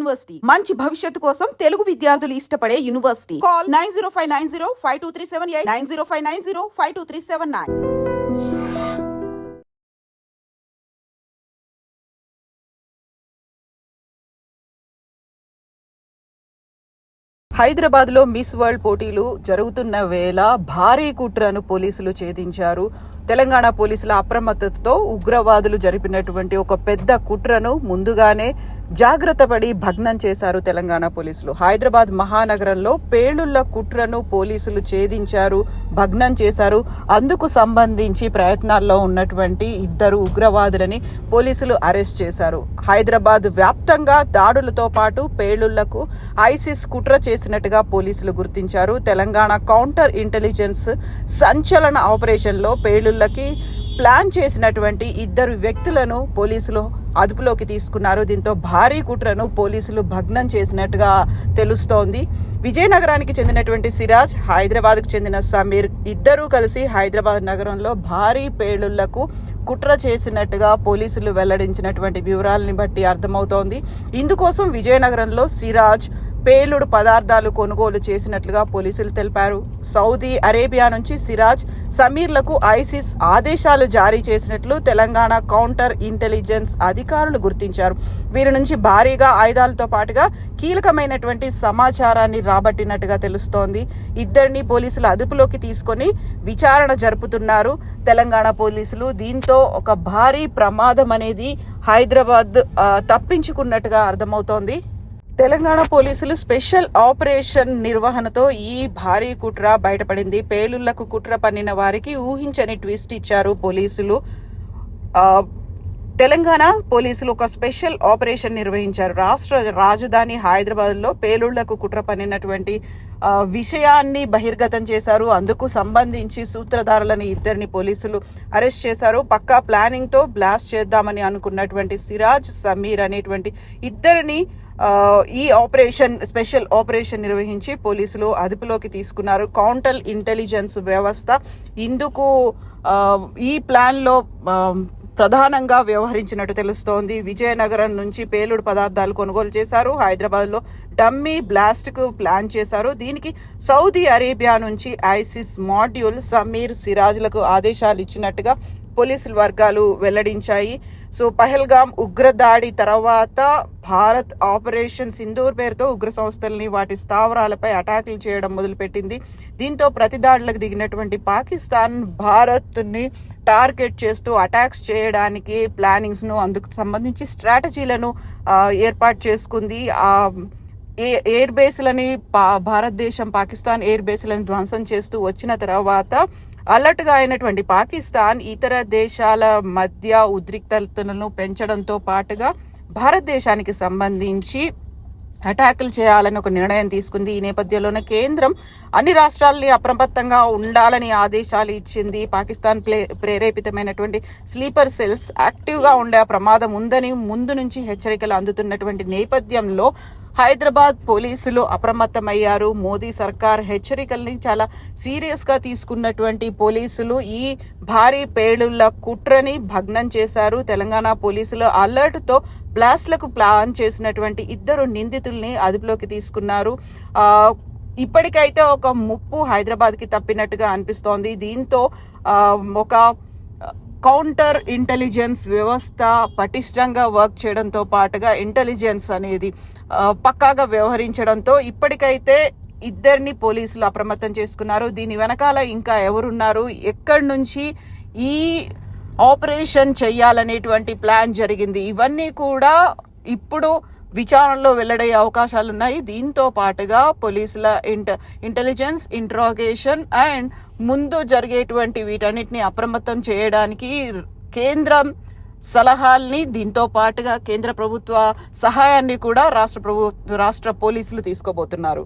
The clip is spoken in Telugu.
యూనివర్సిటీ మంచి భవిష్యత్తు కోసం తెలుగు విద్యార్థులు ఇష్టపడే యూనివర్సిటీ. కాల్ 9059052378 9059052379. హైదరాబాద్లో మిస్ వరల్డ్ పోటీలు జరుగుతున్న వేళ భారీ కుట్రను పోలీసులు ఛేదించారు. తెలంగాణ పోలీసుల అప్రమత్తతతో ఉగ్రవాదులు జరిపినటువంటి ఒక పెద్ద కుట్రను ముందుగానే జాగ్రత్త పడి భగ్నం చేశారు తెలంగాణ పోలీసులు. హైదరాబాద్ మహానగరంలో పేలుళ్ల కుట్రను పోలీసులు ఛేదించారు, భగ్నం చేశారు. అందుకు సంబంధించి ప్రయత్నాల్లో ఉన్నటువంటి 2 ఉగ్రవాదులని పోలీసులు అరెస్ట్ చేశారు. హైదరాబాద్ వ్యాప్తంగా దాడులతో పాటు పేలుళ్లకు ఐసిస్ కుట్ర చేసినట్టుగా పోలీసులు గుర్తించారు. తెలంగాణ కౌంటర్ ఇంటెలిజెన్స్ సంచలన ఆపరేషన్లో పేలుళ్లకి ప్లాన్ చేసినటువంటి 2 వ్యక్తులను పోలీసులు అదుపులోకి తీసుకున్నారు. దీంతో భారీ కుట్రను పోలీసులు భగ్నం చేసినట్టుగా తెలుస్తోంది. విజయనగరానికి చెందినటువంటి సిరాజ్, హైదరాబాద్కు చెందిన సమీర్ ఇద్దరూ కలిసి హైదరాబాద్ నగరంలో భారీ పేలుళ్లకు కుట్ర చేసినట్టుగా పోలీసులు వెల్లడించినటువంటి వివరాలని బట్టి అర్థమవుతోంది. ఇందుకోసం విజయనగరంలో సిరాజ్ పేలుడు పదార్థాలు కొనుగోలు చేసినట్లుగా పోలీసులు తెలిపారు. సౌదీ అరేబియా నుంచి సిరాజ్, సమీర్లకు ఐసిస్ ఆదేశాలు జారీ చేసినట్లు తెలంగాణ కౌంటర్ ఇంటెలిజెన్స్ అధికారులు గుర్తించారు. వీరి నుంచి భారీగా ఆయుధాలతో పాటుగా కీలకమైనటువంటి సమాచారాన్ని రాబట్టినట్టుగా తెలుస్తోంది. 2 పోలీసులు అదుపులోకి తీసుకొని విచారణ జరుపుతున్నారు తెలంగాణ పోలీసులు. దీంతో ఒక భారీ ప్రమాదం అనేది హైదరాబాద్ తప్పించుకున్నట్టుగా అర్థమవుతోంది. తెలంగాణ పోలీసులు స్పెషల్ ఆపరేషన్ నిర్వహణతో ఈ భారీ కుట్ర బయటపడింది. పేలుళ్లకు కుట్ర పన్నిన వారికి ఊహించని ట్విస్ట్ ఇచ్చారు పోలీసులు. తెలంగాణ పోలీసులు ఒక స్పెషల్ ఆపరేషన్ నిర్వహించారు. రాష్ట్ర రాజధాని హైదరాబాద్లో పేలుళ్లకు కుట్ర పన్నినటువంటి విషయాన్ని బహిర్గతం చేశారు. అందుకు సంబంధించి సూత్రధారులని 2 పోలీసులు అరెస్ట్ చేశారు. పక్కా ప్లానింగ్తో బ్లాస్ట్ చేద్దామని అనుకున్నటువంటి సిరాజ్, సమీర్ అనేటువంటి 2 ఈ స్పెషల్ ఆపరేషన్ నిర్వహించి పోలీసులు అదుపులోకి తీసుకున్నారు. కౌంటర్ ఇంటెలిజెన్స్ వ్యవస్థ ఇందుకు ఈ ప్లాన్లో ప్రధానంగా వ్యవహరించినట్టు తెలుస్తోంది. విజయనగరం నుంచి పేలుడు పదార్థాలు కొనుగోలు చేశారు. హైదరాబాద్లో డమ్మీ బ్లాస్ట్కు ప్లాన్ చేశారు. దీనికి సౌదీ అరేబియా నుంచి ఐసిస్ మాడ్యూల్ సమీర్, సిరాజ్లకు ఆదేశాలు ఇచ్చినట్టుగా పోలీసుల వర్గాలు వెల్లడించాయి. సో పహల్గాం ఉగ్రదాడి తర్వాత భారత్ ఆపరేషన్ సింధూర్ పేరుతో ఉగ్ర సంస్థల్ని వాటి స్థావరాలపై అటాకులు చేయడం మొదలుపెట్టింది. దీంతో ప్రతిదాడులకు దిగినటువంటి పాకిస్తాన్ భారత్ని టార్గెట్ చేస్తూ అటాక్స్ చేయడానికి ప్లానింగ్స్ను, అందుకు సంబంధించి స్ట్రాటజీలను ఏర్పాటు చేసుకుంది. ఎయిర్ బేస్లని భారతదేశం పాకిస్తాన్ ఎయిర్ బేస్లను ధ్వంసం చేస్తూ వచ్చిన తర్వాత అలర్ట్గా అయినటువంటి పాకిస్తాన్ ఇతర దేశాల మధ్య ఉద్రిక్తతలను పెంచడంతో పాటుగా భారతదేశానికి సంబంధించి అటాకులు చేయాలని ఒక నిర్ణయం తీసుకుంది. ఈ నేపథ్యంలోనే కేంద్రం అన్ని రాష్ట్రాలని అప్రమత్తంగా ఉండాలని ఆదేశాలు ఇచ్చింది. పాకిస్తాన్ ప్రేరేపితమైనటువంటి స్లీపర్ సెల్స్ యాక్టివ్గా ఉండే ప్రమాదం ఉందని ముందు నుంచి హెచ్చరికలు అందుతున్నటువంటి నేపథ్యంలో హైదరాబాద్ పోలీసులు అప్రమత్తమయ్యారు. మోదీ సర్కార్ హెచ్చరికల్ని చాలా సీరియస్గా తీసుకున్నటువంటి పోలీసులు ఈ భారీ పేలుళ్ల కుట్రని భగ్నం చేశారు. తెలంగాణ పోలీసులు అలర్ట్తో బ్లాస్ట్లకు ప్లాన్ చేసినటువంటి 2 నిందితుల్ని అదుపులోకి తీసుకున్నారు. ఇప్పటికైతే ఒక ముప్పు హైదరాబాద్కి తప్పినట్టుగా అనిపిస్తోంది. దీంతో ఒక కౌంటర్ ఇంటెలిజెన్స్ వ్యవస్థ పటిష్టంగా వర్క్ చేయడంతో పాటుగా ఇంటెలిజెన్స్ అనేది పక్కాగా వ్యవహరించడంతో ఇప్పటికైతే 2 పోలీసులు అప్రమత్తం చేసుకున్నారు. దీని వెనకాల ఇంకా ఎవరున్నారు, ఎక్కడి నుంచి ఈ ఆపరేషన్ చెయ్యాలనేటువంటి ప్లాన్ జరిగింది, ఇవన్నీ కూడా ఇప్పుడు విచారణలో వెల్లడయ్యే అవకాశాలున్నాయి. దీంతో పాటుగా పోలీసుల ఇంటెలిజెన్స్, ఇంట్రాగేషన్ అండ్ ముందు జరిగేటువంటి వీటన్నిటిని అప్రమత్తం చేయడానికి కేంద్రం సలహాల్ని, దీంతో పాటుగా కేంద్ర ప్రభుత్వ సహాయాన్ని కూడా రాష్ట్ర పోలీసులు తీసుకోబోతున్నారు.